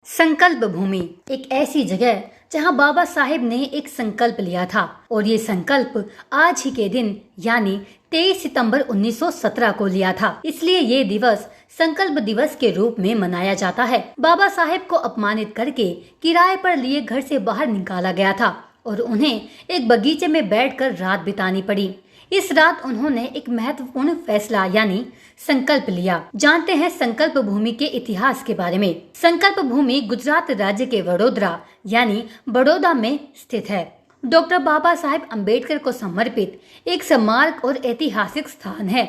संकल्प भूमि एक ऐसी जगह जहां बाबा साहेब ने एक संकल्प लिया था और ये संकल्प आज ही के दिन यानी 23 सितंबर 1917 को लिया था। इसलिए ये दिवस संकल्प दिवस के रूप में मनाया जाता है। बाबा साहेब को अपमानित करके किराए पर लिए घर से बाहर निकाला गया था और उन्हें एक बगीचे में बैठकर रात बितानी पड़ी। इस रात उन्होंने एक महत्वपूर्ण फैसला यानी संकल्प लिया। जानते हैं संकल्प भूमि के इतिहास के बारे में। संकल्प भूमि गुजरात राज्य के वडोदरा यानी बड़ौदा में स्थित है। डॉक्टर बाबा साहेब अम्बेडकर को समर्पित एक स्मारक और ऐतिहासिक स्थान है।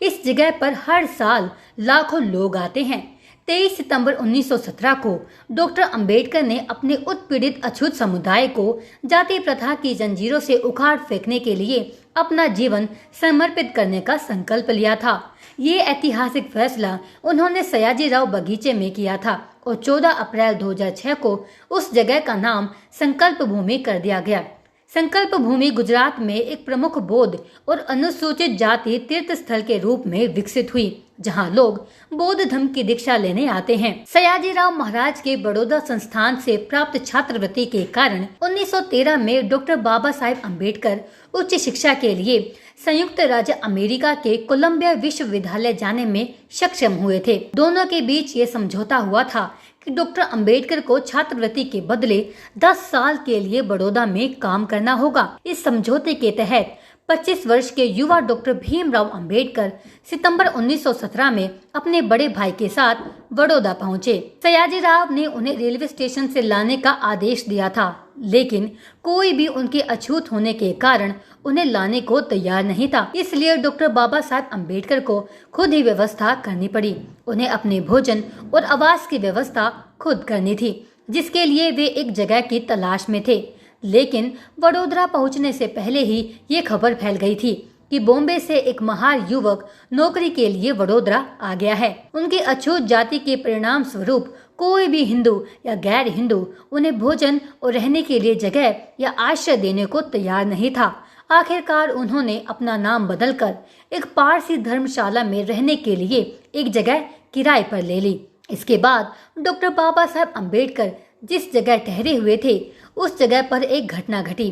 इस जगह पर हर साल लाखों लोग आते हैं। 23 सितंबर 1917 को डॉक्टर अंबेडकर ने अपने उत्पीड़ित अछूत समुदाय को जाति प्रथा की जंजीरों से उखाड़ फेंकने के लिए अपना जीवन समर्पित करने का संकल्प लिया था। ये ऐतिहासिक फैसला उन्होंने सयाजीराव बगीचे में किया था और 14 अप्रैल 2006 को उस जगह का नाम संकल्प भूमि कर दिया गया। संकल्प भूमि गुजरात में एक प्रमुख बौद्ध और अनुसूचित जाति तीर्थ स्थल के रूप में विकसित हुई, जहां लोग बौद्ध धर्म की दीक्षा लेने आते हैं। सयाजीराव महाराज के बड़ौदा संस्थान से प्राप्त छात्रवृत्ति के कारण 1913 में डॉक्टर बाबा साहेब अम्बेडकर उच्च शिक्षा के लिए संयुक्त राज्य अमेरिका के कोलंबिया विश्वविद्यालय जाने में सक्षम हुए थे। दोनों के बीच ये समझौता हुआ था कि डॉक्टर अंबेडकर को छात्रवृत्ति के बदले 10 साल के लिए बड़ौदा में काम करना होगा। इस समझौते के तहत 25 वर्ष के युवा डॉक्टर भीमराव अंबेडकर सितंबर 1917 में अपने बड़े भाई के साथ बड़ौदा पहुंचे। सयाजीराव ने उन्हें रेलवे स्टेशन से लाने का आदेश दिया था, लेकिन कोई भी उनके अछूत होने के कारण उन्हें लाने को तैयार नहीं था। इसलिए डॉक्टर बाबा साहेब अम्बेडकर को खुद ही व्यवस्था करनी पड़ी। उन्हें अपने भोजन और आवास की व्यवस्था खुद करनी थी, जिसके लिए वे एक जगह की तलाश में थे। लेकिन वडोदरा पहुंचने से पहले ही ये खबर फैल गई थी कि बॉम्बे से एक महार युवक नौकरी के लिए वडोदरा आ गया है। उनकी अछूत जाति के परिणाम स्वरूप कोई भी हिंदू या गैर हिंदू उन्हें भोजन और रहने के लिए जगह या आश्रय देने को तैयार नहीं था। आखिरकार उन्होंने अपना नाम बदलकर एक पारसी धर्मशाला में रहने के लिए एक जगह किराए पर ले ली। इसके बाद डॉक्टर बाबा साहेब अम्बेडकर जिस जगह ठहरे हुए थे उस जगह पर एक घटना घटी।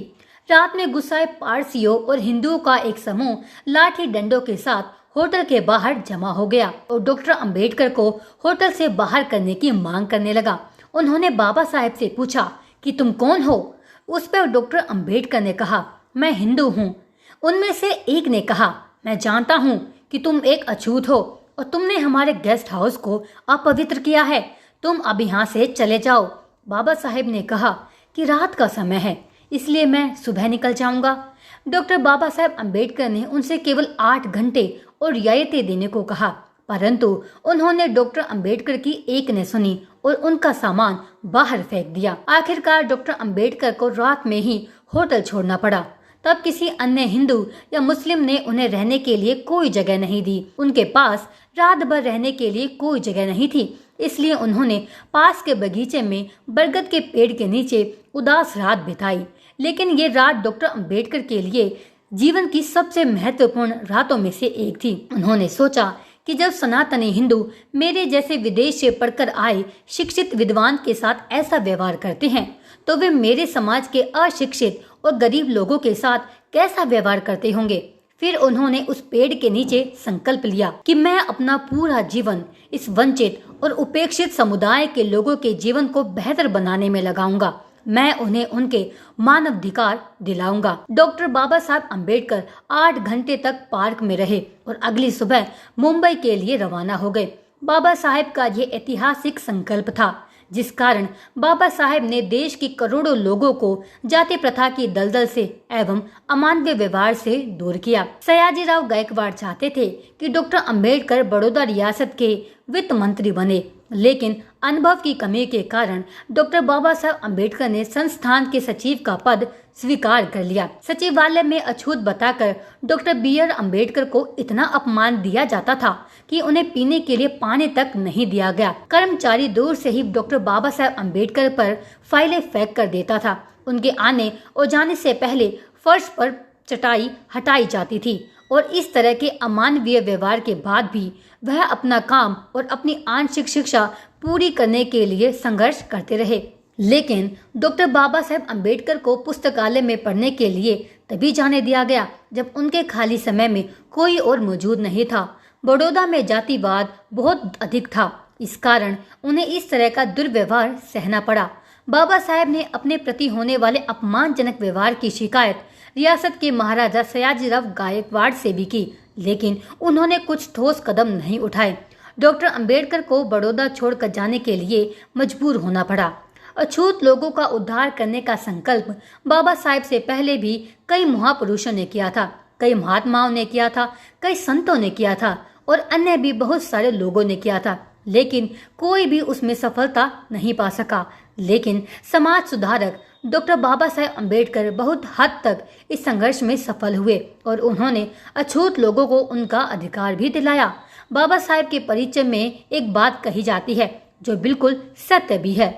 रात में गुस्साए पारसियों और हिंदुओं का एक समूह लाठी डंडों के साथ होटल के बाहर जमा हो गया और डॉक्टर अंबेडकर को होटल से बाहर करने की मांग करने लगा। उन्होंने बाबा साहेब से पूछा कि तुम कौन हो? उस पर डॉक्टर अंबेडकर ने कहा, मैं हिंदू हूँ। उनमें से एक ने कहा, मैं जानता हूँ कि तुम एक अछूत हो और तुमने हमारे गेस्ट हाउस को अपवित्र किया है। तुम अब यहाँ से चले जाओ। बाबा साहेब ने कहा कि रात का समय है, इसलिए मैं सुबह निकल जाऊंगा। डॉक्टर बाबा साहेब अम्बेडकर ने उनसे केवल 8 घंटे और रियायतें देने को कहा, परंतु उन्होंने डॉक्टर अंबेडकर की एक ने सुनी और उनका सामान बाहर फेंक दिया। आखिरकार डॉक्टर अंबेडकर को रात में ही होटल छोड़ना पड़ा। तब किसी अन्य हिंदू या मुस्लिम ने उन्हें रहने के लिए कोई जगह नहीं दी। उनके पास रात भर रहने के लिए कोई जगह नहीं थी, इसलिए उन्होंने पास के बगीचे में बरगद के पेड़ के नीचे उदास रात बिताई। लेकिन ये रात डॉक्टर अंबेडकर के लिए जीवन की सबसे महत्वपूर्ण रातों में से एक थी। उन्होंने सोचा कि जब सनातनी हिंदू मेरे जैसे विदेश से पढ़कर आए शिक्षित विद्वान के साथ ऐसा व्यवहार करते हैं, तो वे मेरे समाज के अशिक्षित और गरीब लोगों के साथ कैसा व्यवहार करते होंगे। फिर उन्होंने उस पेड़ के नीचे संकल्प लिया कि मैं अपना पूरा जीवन इस वंचित और उपेक्षित समुदाय के लोगों के जीवन को बेहतर बनाने में लगाऊंगा। मैं उन्हें उनके मानवाधिकार दिलाऊंगा। डॉक्टर बाबा साहब अम्बेडकर 8 घंटे तक पार्क में रहे और अगली सुबह मुंबई के लिए रवाना हो गए। बाबा साहेब का ये ऐतिहासिक संकल्प था, जिस कारण बाबा साहेब ने देश की करोड़ों लोगों को जाति प्रथा की दलदल से एवं अमानवीय व्यवहार से दूर किया। सयाजीराव गायकवाड़ चाहते थे कि डॉक्टर अंबेडकर बड़ौदा रियासत के वित्त मंत्री बने, लेकिन अनुभव की कमी के कारण डॉक्टर बाबा साहब अम्बेडकर ने संस्थान के सचिव का पद स्वीकार कर लिया। सचिवालय में अछूत बताकर डॉक्टर बी.आर. अम्बेडकर को इतना अपमान दिया जाता था कि उन्हें पीने के लिए पानी तक नहीं दिया गया। कर्मचारी दूर से ही डॉक्टर बाबा साहब अम्बेडकर पर फाइलें फेंक कर देता था। उनके आने और जाने से पहले फर्श पर चटाई हटाई जाती थी और इस तरह के अमानवीय व्यवहार के बाद भी वह अपना काम और अपनी आंशिक शिक्षा पूरी करने के लिए संघर्ष करते रहे। लेकिन डॉक्टर बाबा साहेब अम्बेडकर को पुस्तकालय में पढ़ने के लिए तभी जाने दिया गया जब उनके खाली समय में कोई और मौजूद नहीं था। बड़ौदा में जातिवाद बहुत अधिक था, इस कारण उन्हें इस तरह का दुर्व्यवहार सहना पड़ा। बाबा साहेब ने अपने प्रति होने वाले अपमानजनक व्यवहार की शिकायत रियासत के महाराजा सयाजीराव गायकवाड़ से भी की, लेकिन उन्होंने कुछ ठोस कदम नहीं उठाए। डॉक्टर अम्बेडकर को बड़ौदा छोड़कर जाने के लिए मजबूर होना पड़ा। अछूत लोगों का उद्धार करने का संकल्प बाबा साहेब से पहले भी कई महापुरुषों ने किया था, कई महात्माओं ने किया था, कई संतों ने किया था और अन्य भी बहुत सारे लोगों ने किया था, लेकिन कोई भी उसमें सफलता नहीं पा सका। लेकिन समाज सुधारक डॉक्टर बाबा साहेब अम्बेडकर बहुत हद तक इस संघर्ष में सफल हुए और उन्होंने अछूत लोगों को उनका अधिकार भी दिलाया। बाबा साहेब के परिचय में एक बात कही जाती है जो बिल्कुल सत्य भी है।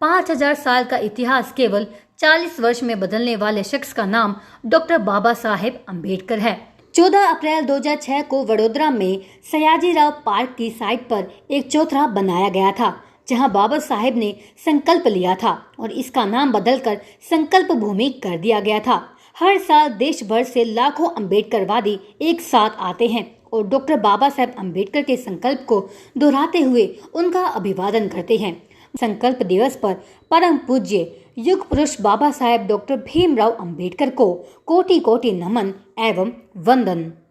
5000 साल का इतिहास केवल 40 वर्ष में बदलने वाले शख्स का नाम डॉक्टर बाबा साहेब अम्बेडकर है। 14 अप्रैल 2006 को वडोदरा में सयाजीराव पार्क की साइट पर एक चौतरा बनाया गया था, जहां बाबा साहेब ने संकल्प लिया था और इसका नाम बदलकर संकल्प भूमि कर दिया गया था। हर साल देश भर से लाखों अम्बेडकरवादी एक साथ आते हैं और डॉक्टर बाबा साहेब अम्बेडकर के संकल्प को दोहराते हुए उनका अभिवादन करते हैं। संकल्प दिवस पर परम पूज्य युग पुरुष बाबा साहेब डॉक्टर भीमराव अम्बेडकर को कोटि कोटि नमन एवं वंदन।